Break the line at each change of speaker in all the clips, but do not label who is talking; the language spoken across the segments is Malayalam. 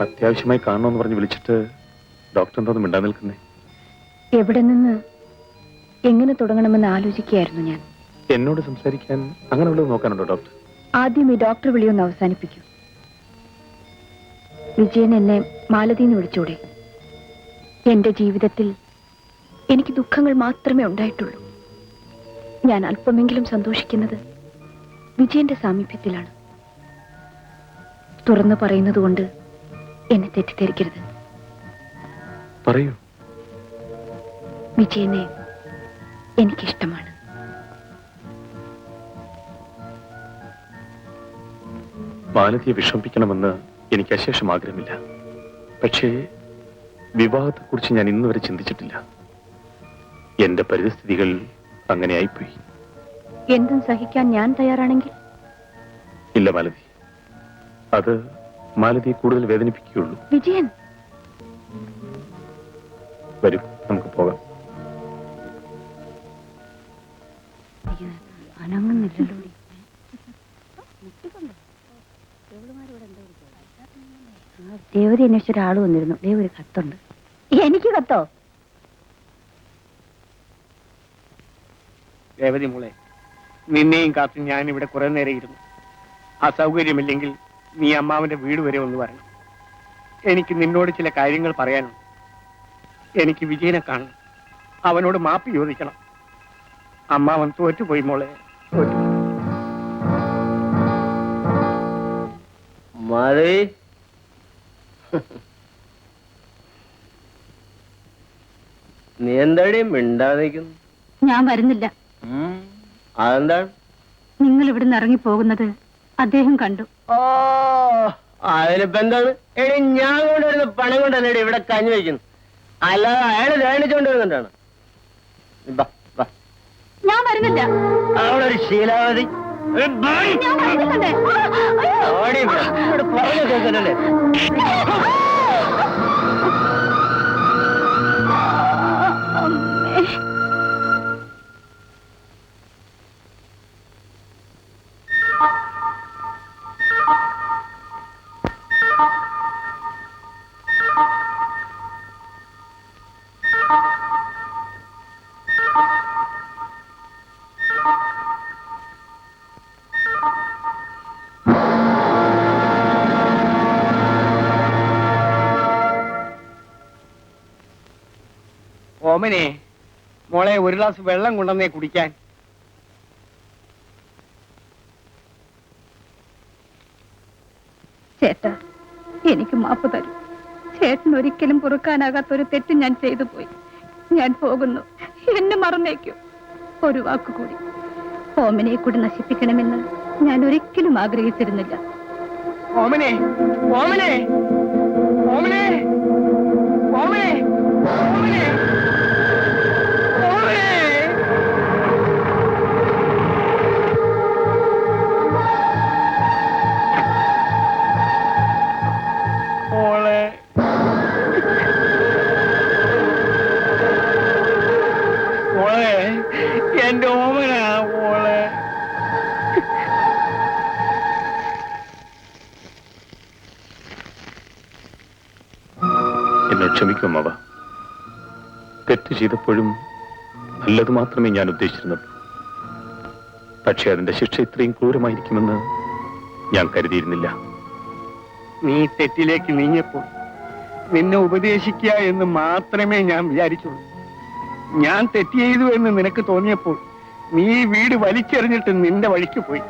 അത്യാവശ്യമായി കാണണമെന്ന് പറഞ്ഞ് വിളിച്ചിട്ട് ഡോക്ടർ എന്താന്ന് മിണ്ടാൻ നിൽക്കുന്നേ?
എവിടെ നിന്ന് എങ്ങനെ തുടങ്ങണമെന്ന് ആലോചിക്കുകയായിരുന്നു ഞാൻ.
എന്നോട് സംസാരിക്കാൻ അങ്ങനെയുള്ളത് നോക്കാനുണ്ടോ ഡോക്ടർ?
ആദ്യം ഈ ഡോക്ടർ വിളിയൊന്ന് അവസാനിപ്പിക്കൂ. വിജയൻ എന്നെ മാലതിന്ന് വിളിച്ചൂടെ? എന്റെ ജീവിതത്തിൽ എനിക്ക് ദുഃഖങ്ങൾ മാത്രമേ ഉണ്ടായിട്ടുള്ളൂ. ഞാൻ അല്പമെങ്കിലും സന്തോഷിക്കുന്നത് വിജയന്റെ സാമീപ്യത്തിലാണ്. തുറന്നു പറയുന്നത് കൊണ്ട് എന്നെ തെറ്റിദ്ധരിക്കരുത്.
പറയൂ.
വിജയനെ എനിക്കിഷ്ടമാണ്.
മാലതിയെ വിഷമിപ്പിക്കണമെന്ന് എനിക്ക് അശേഷം ആഗ്രഹമില്ല. പക്ഷേ വിവാഹത്തെക്കുറിച്ച് ഞാൻ ഇന്നുവരെ ചിന്തിച്ചിട്ടില്ല. എന്റെ പരിസ്ഥിതികൾ അങ്ങനെ ആയിപ്പോയി.
എന്തും സഹിക്കാൻ ഞാൻ തയ്യാറാണെങ്കിൽ?
ഇല്ല മാലതി, അത് മാലതിയെ കൂടുതൽ വേദനിപ്പിക്കുകയുള്ളൂ.
വിജയൻ,
വരൂ, നമുക്ക് പോകാം.
അനങ്ങുന്നില്ലല്ലോ. ദേവതി അന്വേഷിച്ച ഒരാൾ വന്നിരുന്നു. ഒരു കത്തുണ്ട്. എനിക്ക് കത്തോ?
രേവതി മോളെ, നിന്നെയും കാത്ത് ഞാൻ ഇവിടെ കുറെ നേരം ഇരുന്നു. അസൗകര്യമില്ലെങ്കിൽ നീ അമ്മാവന്റെ വീട് വരെ ഒന്ന് വരണം. എനിക്ക് നിന്നോട് ചില കാര്യങ്ങൾ പറയാനുണ്ട്. എനിക്ക് വിജയനെ കാണണം. അവനോട് മാപ്പ് ചോദിക്കണം. അമ്മാവൻ തോറ്റുപോയി മോളെ, തോറ്റുപോയി.
മാധവി, നീ എന്താടി മിണ്ടാതിരിക്കുന്നു?
ഞാൻ വരുന്നില്ല.
അതെന്താണ്?
നിങ്ങൾ ഇവിടുന്ന് ഇറങ്ങി പോകുന്നത് അദ്ദേഹം കണ്ടു.
ഓ, അതിനിപ്പോ എന്താണ്? എടി, ഞാൻ കൊണ്ടുവരുന്ന പണം കൊണ്ടല്ലേ ഇവിടെ കഞ്ഞി വയ്ക്കുന്നു. അല്ലാതെ അയാള് ദേണിച്ചോണ്ട് വരുന്നുണ്ടാണ്.
ഞാൻ വരുന്നില്ല.
അവിടെ ഒരു ശീലാവതി പറഞ്ഞു കേൾക്കല്ലേ?
ഓമനെ മോളെ, ഒരു ഗ്ലാസ് വെള്ളം കൊണ്ടുവന്നേ കുടിക്കാൻ.
ചേട്ടാ, എനിക്ക് മാപ്പ് തരും. ചേട്ടൻ ഒരിക്കലും പൊറുക്കാനാകാത്തൊരു തെറ്റ് ഞാൻ ചെയ്തു പോയി. ഞാൻ പോകുന്നു. എന്നെ മറന്നേക്കൂ. ഒരു വാക്കുകൂടി, ഓമനെ കൂടി നശിപ്പിക്കണമെന്ന് ഞാൻ ഒരിക്കലും ആഗ്രഹിച്ചിരുന്നില്ല.
ഓമനെ, ഓമനെ, ഓമനെ, ഓമനെ, ഓമനെ, ഓമനെ. മോളെ, മോളെ, എന്റെ ഓമനാ മോളെ.
എന്നെ ക്ഷമിക്കും അവ. തെറ്റ് ചെയ്തപ്പോഴും നല്ലത് മാത്രമേ ഞാൻ ഉദ്ദേശിച്ചിരുന്നുള്ളൂ. പക്ഷെ അതിന്റെ ശിക്ഷ ഇത്രയും ക്രൂരമായിരിക്കുമെന്ന് ഞാൻ കരുതിയിരുന്നില്ല.
നീ തെറ്റിലേക്ക് നീങ്ങിയപ്പോൾ നിന്നെ ഉപദേശിക്കുക എന്ന് മാത്രമേ ഞാൻ വിചാരിച്ചുള്ളൂ. ഞാൻ തെറ്റ് ചെയ്തു എന്ന് നിനക്ക് തോന്നിയപ്പോൾ നീ വീട് വലിച്ചെറിഞ്ഞിട്ട് നിന്റെ വഴിക്ക് പോയി.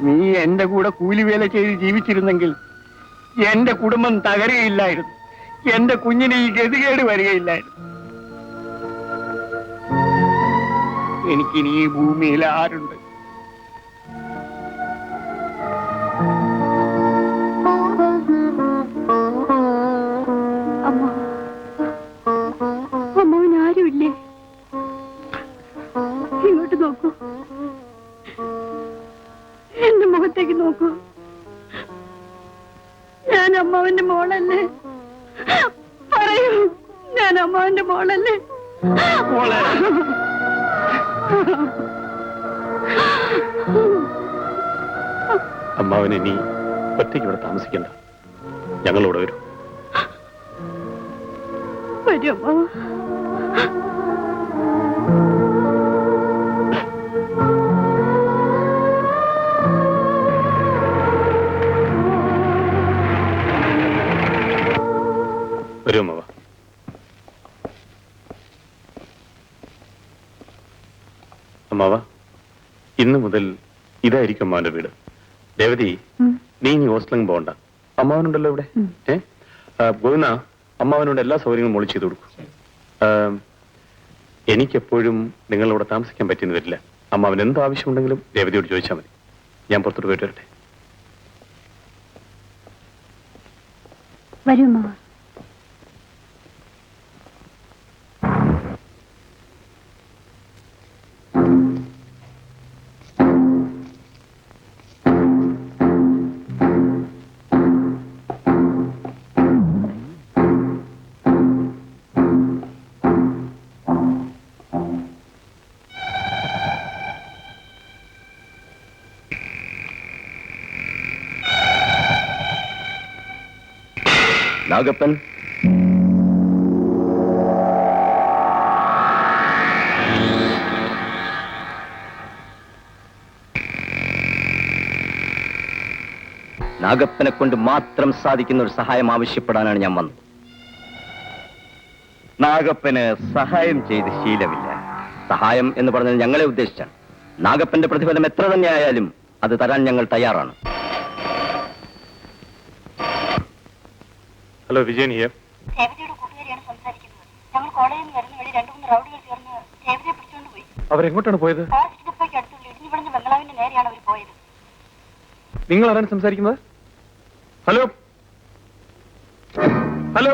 നീ എന്റെ കൂടെ കൂലിവേല ചെയ്ത് ജീവിച്ചിരുന്നെങ്കിൽ എന്റെ കുടുംബം തകരുകയില്ലായിരുന്നു. എന്റെ കുഞ്ഞിന് ഈ ഗതികേട് വരികയില്ലായിരുന്നു. എനിക്കിനി ഈ ഭൂമിയിൽ ആരുണ്ട്?
അമ്മാവൻ ആരുമില്ലേ? ഇങ്ങോട്ട് നോക്കൂ, എന്റെ മുഖത്തേക്ക് നോക്കൂ. ഞാൻ അമ്മാവന്റെ മോളല്ലേ? പറയൂ, ഞാൻ അമ്മാവന്റെ മോളല്ലേ?
മോളെ,
അമ്മാവനെ നീ ഒറ്റയ്ക്ക് ഇവിടെ താമസിക്കണ്ട. ഞങ്ങളോട് വരൂ.
വരുമോ?
വരൂ അമ്മാവ. അമ്മാവ, ഇന്ന് മുതൽ ഇതായിരിക്കും അമ്മാവന്റെ വീട്. രേവതി, നീ ഇനി ഹോസ്റ്റലിൽ പോകണ്ട. അമ്മാവനുണ്ടല്ലോ ഇവിടെ. ഗോവിന്ദ, അമ്മാവനോട് എല്ലാ സൗകര്യങ്ങളും മോളി ചെയ്തു കൊടുക്കും. എനിക്കെപ്പോഴും നിങ്ങളിവിടെ താമസിക്കാൻ പറ്റിയെന്ന് വരില്ല. അമ്മാവൻ എന്ത് ആവശ്യമുണ്ടെങ്കിലും രേവതിയോട് ചോദിച്ചാൽ മതി. ഞാൻ പുറത്തോട്ട് പോയിട്ട് വരട്ടെ.
വരൂ അമ്മാവ.
നാഗപ്പൻ, നാഗപ്പനെ കൊണ്ട് മാത്രം സാധിക്കുന്ന ഒരു സഹായം ആവശ്യപ്പെടാനാണ് ഞാൻ വന്നത്. നാഗപ്പന് സഹായം ചെയ്ത് ശീലമില്ല. സഹായം എന്ന് പറഞ്ഞത് ഞങ്ങളെ ഉദ്ദേശിച്ചാണ്. നാഗപ്പന്റെ പ്രതിഫലം എത്ര തന്നെ ആയാലും അത് തരാൻ ഞങ്ങൾ തയ്യാറാണ്.
Hello, Vijayan here.
രേവതിയുടെ കൂട്ടുകാരിയാണ് സംസാരിക്കുന്നത്. ഞങ്ങൾ കോളേജിൽ നിന്ന് വരുന്ന വഴി 2-3 റൗഡികൾ ചേർന്ന് രേവതിയെ പിടിച്ചുകൊണ്ട് പോയി.
അവരെങ്ങോട്ടാണ് പോയത്?
ഫോറസ്റ്റ് ഡിപ്പോയ്ക്ക് അടുത്തുള്ള ഇടിഞ്ഞു വിളഞ്ഞ ബംഗ്ലാവിന്റെ നേരെയാണ് അവർ പോയത്.
നിങ്ങൾ ആരാണ് സംസാരിക്കുന്നത്? Hello, hello.